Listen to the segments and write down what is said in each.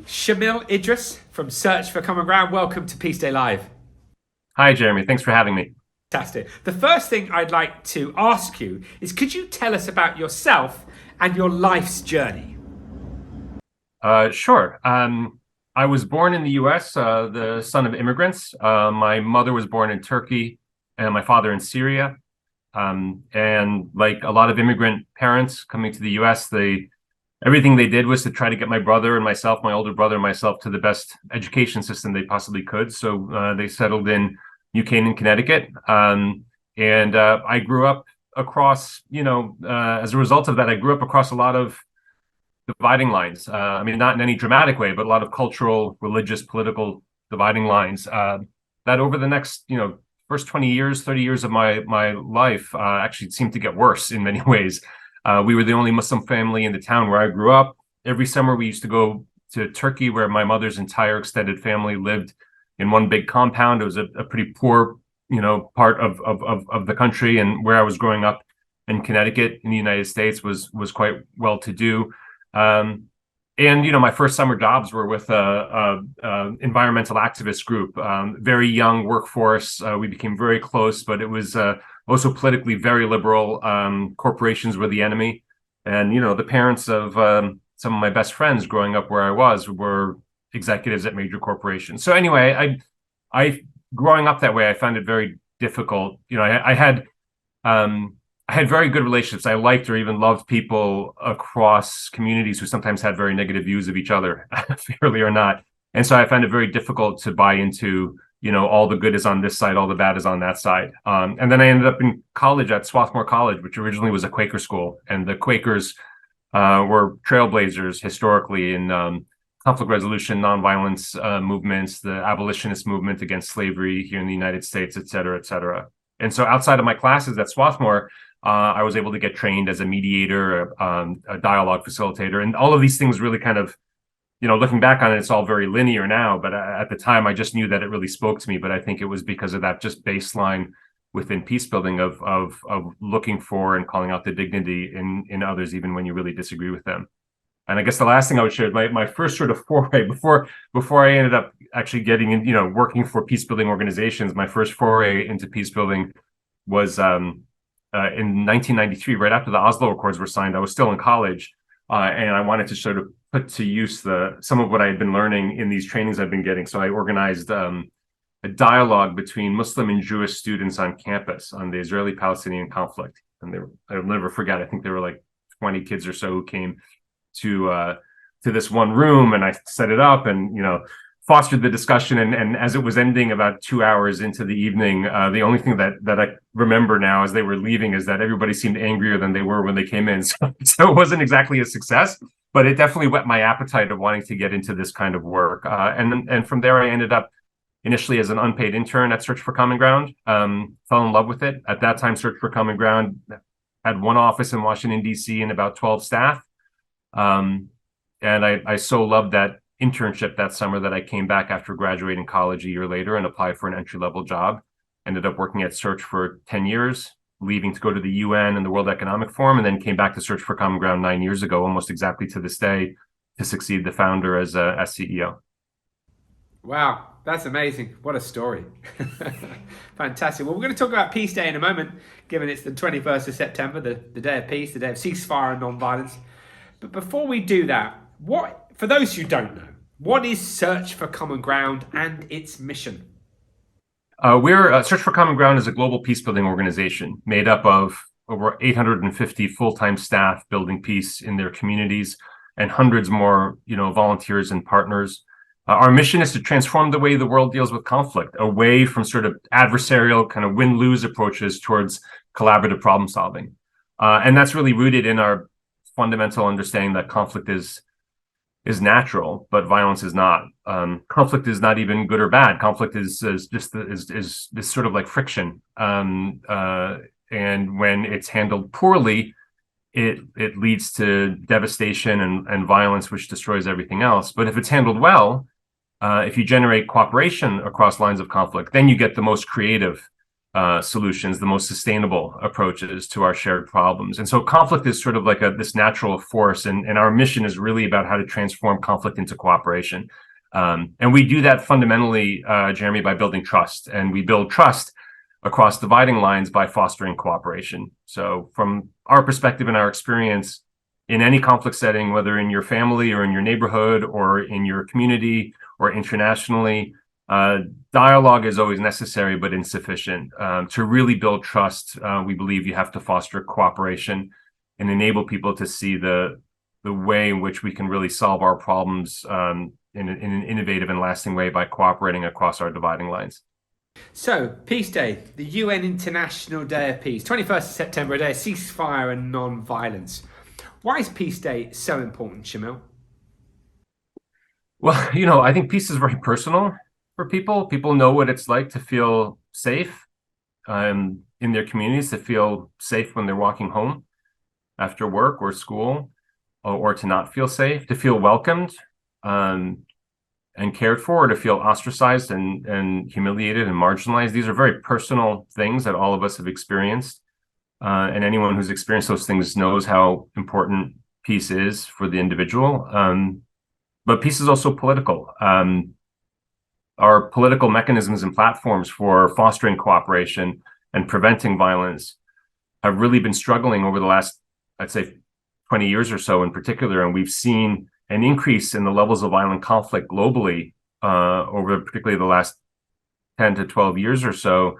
Shamil Idriss from Search for Common Ground. Welcome to Peace Day Live. Hi, Jeremy. Thanks for having me. Fantastic. The first thing I'd like to ask you is could you tell us about yourself and your life's journey? Sure. I was born in the U.S., the son of immigrants. My mother was born in Turkey and my father in Syria. And like a lot of immigrant parents coming to the U.S., everything they did was to try to get my brother and myself, my older brother and myself, to the best education system they possibly could. So they settled in New Canaan, Connecticut. And I grew up across, as a result of that, I grew up across a lot of dividing lines. I mean, not in any dramatic way, but a lot of cultural, religious, political dividing lines. That over the next, first 20 years, 30 years of my life actually seemed to get worse in many ways. We were the only Muslim family in the town where I grew up. Every summer we used to go to Turkey, where my mother's entire extended family lived in one big compound. It was a pretty poor, part of the country, and where I was growing up in Connecticut in the United States was quite well to do. And my first summer jobs were with a environmental activist group, very young workforce. We became very close, but it was also politically very liberal. Corporations were the enemy, and the parents of some of my best friends growing up where I was were executives at major corporations. So anyway, I growing up that way, I found it very difficult. I had very good relationships. I liked or even loved people across communities who sometimes had very negative views of each other, fairly or not. And so I found it very difficult to buy into, all the good is on this side, all the bad is on that side. And then I ended up in college at Swarthmore College, which originally was a Quaker school. And the Quakers were trailblazers historically in conflict resolution, nonviolence movements, the abolitionist movement against slavery here in the United States, et cetera, et cetera. And so outside of my classes at Swarthmore, I was able to get trained as a mediator, a dialogue facilitator, and all of these things really kind of, looking back on it, it's all very linear now. But at the time, I just knew that it really spoke to me. But I think it was because of that just baseline within peace building of looking for and calling out the dignity in others, even when you really disagree with them. And I guess the last thing I would share, my first sort of foray before I ended up actually getting in, working for peace building organizations, my first foray into peace building was in 1993, right after the Oslo Accords were signed. I was still in college, and I wanted to sort of put to use some of what I had been learning in these trainings I've been getting. So I organized a dialogue between Muslim and Jewish students on campus on the Israeli-Palestinian conflict. And I'll never forget, I think there were like 20 kids or so who came to this one room, and I set it up and fostered the discussion. And as it was ending about 2 hours into the evening, the only thing that I remember now as they were leaving is that everybody seemed angrier than they were when they came in. So it wasn't exactly a success, but it definitely whet my appetite of wanting to get into this kind of work. And from there, I ended up initially as an unpaid intern at Search for Common Ground. Fell in love with it. At that time, Search for Common Ground had one office in Washington, D.C. and about 12 staff. And I so loved that internship that summer that I came back after graduating college a year later and applied for an entry-level job. Ended up working at Search for 10 years, leaving to go to the UN and the World Economic Forum, and then came back to Search for Common Ground 9 years ago, almost exactly to this day, to succeed the founder as CEO. Wow, that's amazing. What a story. Fantastic. Well, we're going to talk about Peace Day in a moment, given it's the 21st of September, the day of peace, the day of ceasefire and non-violence. But before we do that, for those who don't know, what is Search for Common Ground and its mission? We're Search for Common Ground is a global peacebuilding organization made up of over 850 full-time staff building peace in their communities and hundreds more, volunteers and partners. Our mission is to transform the way the world deals with conflict, away from sort of adversarial kind of win-lose approaches towards collaborative problem solving. And that's really rooted in our fundamental understanding that conflict is natural, but violence is not. Conflict is not even good or bad. Conflict is sort of like friction, and when it's handled poorly, it leads to devastation and violence, which destroys everything else. But if it's handled well, if you generate cooperation across lines of conflict, then you get the most creative solutions, the most sustainable approaches to our shared problems. And so conflict is sort of like this natural force, and our mission is really about how to transform conflict into cooperation. And we do that fundamentally, Jeremy, by building trust. And we build trust across dividing lines by fostering cooperation. So from our perspective and our experience, in any conflict setting, whether in your family or in your neighborhood or in your community or internationally, dialogue is always necessary but insufficient. To really build trust, we believe you have to foster cooperation and enable people to see the way in which we can really solve our problems in an innovative and lasting way by cooperating across our dividing lines. So, Peace Day, the UN International Day of Peace, 21st of September, a day of ceasefire and non-violence. Why is Peace Day so important, Shamil? Well, I think peace is very personal for people. People know what it's like to feel safe in their communities, to feel safe when they're walking home after work or school, or to not feel safe, to feel welcomed and cared for, or to feel ostracized and humiliated and marginalized. These are very personal things that all of us have experienced. And anyone who's experienced those things knows how important peace is for the individual. But peace is also political. Our political mechanisms and platforms for fostering cooperation and preventing violence have really been struggling over the last, I'd say, 20 years or so in particular. And we've seen an increase in the levels of violent conflict globally over particularly the last 10 to 12 years or so.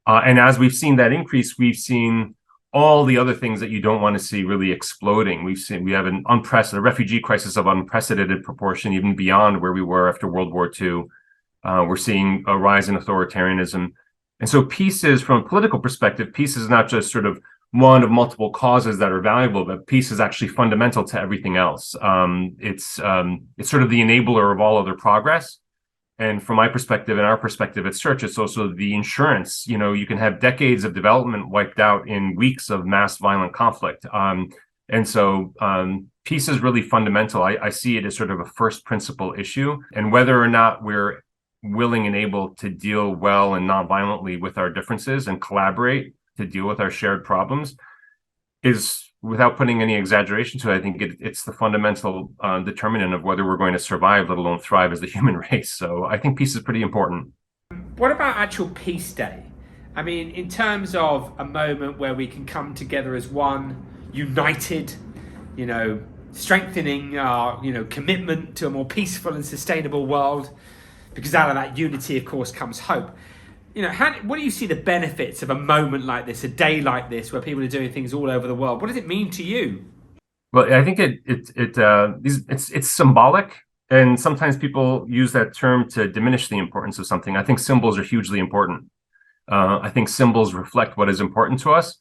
And as we've seen that increase, we've seen all the other things that you don't want to see really exploding. We have an unprecedented refugee crisis of unprecedented proportion, even beyond where we were after World War II. We're seeing a rise in authoritarianism. And so peace is, from a political perspective, peace is not just sort of one of multiple causes that are valuable, but peace is actually fundamental to everything else. It's sort of the enabler of all other progress. And from my perspective and our perspective at Search, it's also the insurance. You can have decades of development wiped out in weeks of mass violent conflict. And so peace is really fundamental. I see it as sort of a first principle issue. And whether or not we're willing and able to deal well and non-violently with our differences and collaborate to deal with our shared problems is, without putting any exaggeration to it, I think it's the fundamental determinant of whether we're going to survive, let alone thrive as the human race. So I think peace is pretty important. What about actual Peace Day? I mean, in terms of a moment where we can come together as one, united, strengthening our, commitment to a more peaceful and sustainable world, because out of that unity, of course, comes hope. What do you see the benefits of a moment like this, a day like this, where people are doing things all over the world? What does it mean to you? Well, I think it's symbolic, and sometimes people use that term to diminish the importance of something. I think symbols are hugely important. I think symbols reflect what is important to us,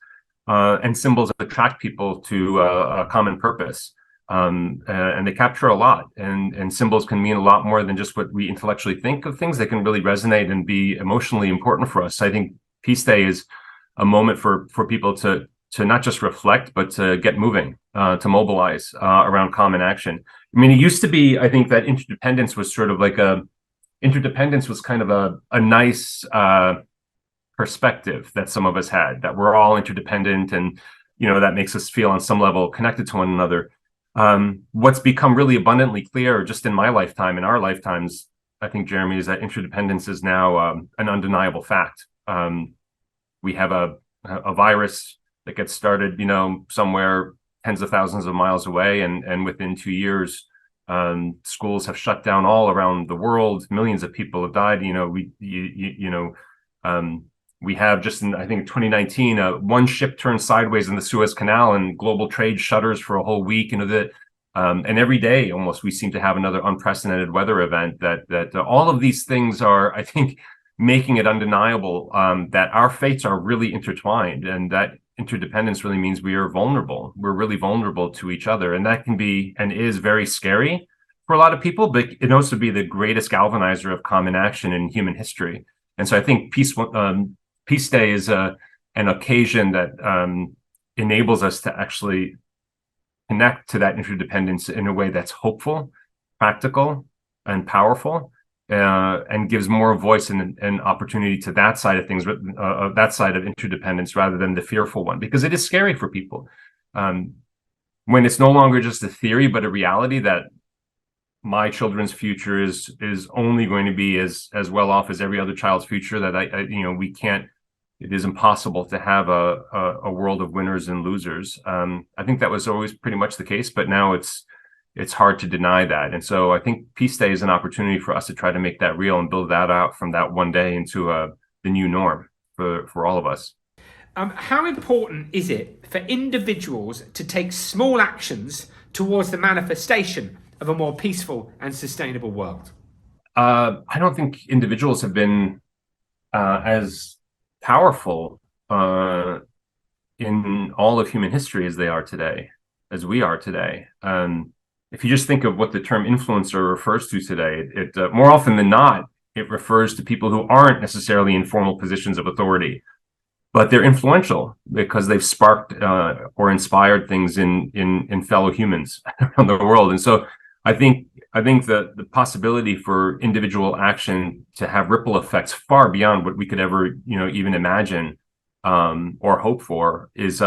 and symbols attract people to a common purpose. And they capture a lot, and symbols can mean a lot more than just what we intellectually think of things. They can really resonate and be emotionally important for us. I think Peace Day is a moment for people to not just reflect, but to get moving, to mobilize around common action. I mean, it used to be, I think, that interdependence was sort of like interdependence was kind of a nice perspective that some of us had, that we're all interdependent, and that makes us feel on some level connected to one another. What's become really abundantly clear just in my lifetime, in our lifetimes, I think, Jeremy, is that interdependence is now an undeniable fact. We have a virus that gets started, somewhere tens of thousands of miles away, and within 2 years, schools have shut down all around the world. Millions of people have died. We have, just in, I think, 2019, one ship turned sideways in the Suez Canal, and global trade shutters for a whole week. And every day, almost, we seem to have another unprecedented weather event. That all of these things are, I think, making it undeniable that our fates are really intertwined, and that interdependence really means we are vulnerable. We're really vulnerable to each other, and that can be and is very scary for a lot of people, but it can also be the greatest galvanizer of common action in human history. And so I think Peace Day is an occasion that enables us to actually connect to that interdependence in a way that's hopeful, practical, and powerful. and gives more voice and opportunity to that side of things, that side of interdependence, rather than the fearful one, because it is scary for people when it's no longer just a theory but a reality that my children's future is only going to be as well off as every other child's future. That we can't. It is impossible to have a world of winners and losers. I think that was always pretty much the case, but now it's hard to deny that. And so I think Peace Day is an opportunity for us to try to make that real and build that out from that one day into the new norm for all of us. How important is it for individuals to take small actions towards the manifestation of a more peaceful and sustainable world? I don't think individuals have been as powerful in all of human history as we are today. If you just think of what the term influencer refers to today, it more often than not, it refers to people who aren't necessarily in formal positions of authority, but they're influential because they've sparked or inspired things in fellow humans around the world. And so I think the possibility for individual action to have ripple effects far beyond what we could ever even imagine or hope for is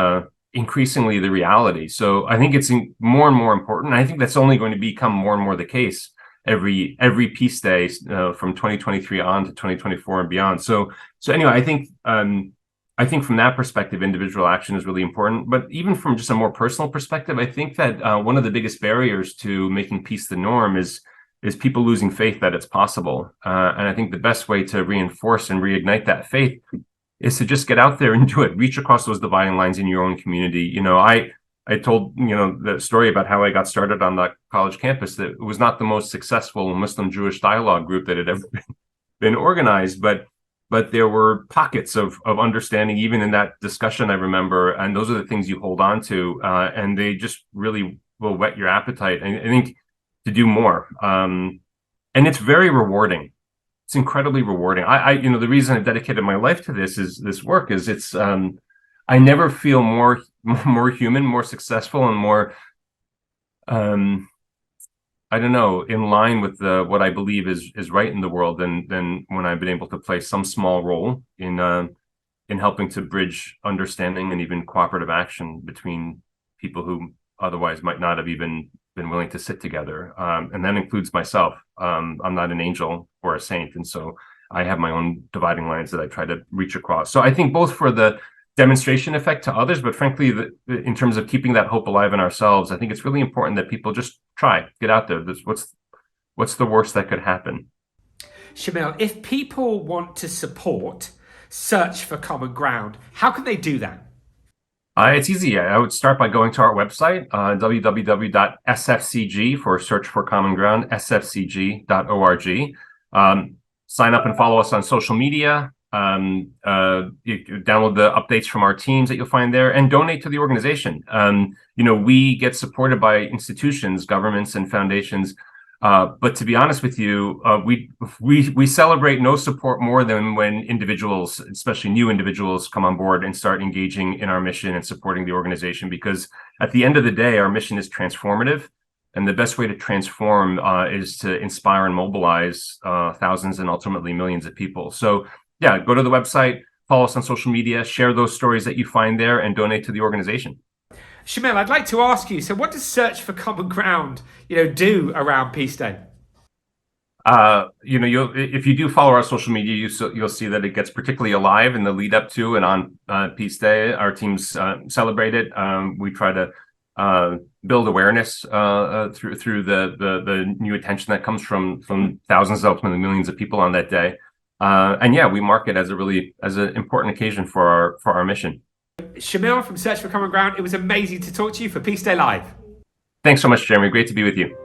increasingly the reality. So I think it's more and more important. And I think that's only going to become more and more the case every Peace Day from 2023 on to 2024 and beyond. So anyway, I think from that perspective, individual action is really important. But even from just a more personal perspective, I think that one of the biggest barriers to making peace the norm is people losing faith that it's possible. And I think the best way to reinforce and reignite that faith is to just get out there and do it. Reach across those dividing lines in your own community. I told the story about how I got started on that college campus. That it was not the most successful Muslim-Jewish dialogue group that had ever been organized, but there were pockets of understanding even in that discussion, I remember, and those are the things you hold on to, and they just really will whet your appetite, I think, to do more. And it's very rewarding. It's incredibly rewarding. The reason I've dedicated my life to this work is it's I never feel more human, more successful, and more I don't know, in line with what I believe is right in the world than when I've been able to play some small role in helping to bridge understanding and even cooperative action between people who otherwise might not have even been willing to sit together. And that includes myself. I'm not an angel or a saint. And so I have my own dividing lines that I try to reach across. So I think both for the demonstration effect to others, but frankly, in terms of keeping that hope alive in ourselves, I think it's really important that people just get out there. What's the worst that could happen? Shamil, if people want to support Search for Common Ground, how can they do that? It's easy. I would start by going to our website, www.sfcg for Search for Common Ground, sfcg.org. Sign up and follow us on social media. You download the updates from our teams that you'll find there, and donate to the organization. We get supported by institutions, governments, and foundations. But to be honest with you, we celebrate no support more than when individuals, especially new individuals, come on board and start engaging in our mission and supporting the organization. Because at the end of the day, our mission is transformative. And the best way to transform is to inspire and mobilize thousands and ultimately millions of people. So yeah, go to the website, follow us on social media, share those stories that you find there, and donate to the organization. Shamil, I'd like to ask you, so what does Search for Common Ground, do around Peace Day? If you do follow our social media, you'll see that it gets particularly alive in the lead up to and on Peace Day. Our teams celebrate it. We try to build awareness through the new attention that comes from thousands, ultimately millions of people on that day. And yeah, we mark it as an important occasion for our mission. Shamil from Search for Common Ground, it was amazing to talk to you for Peace Day Live. Thanks so much, Jeremy. Great to be with you.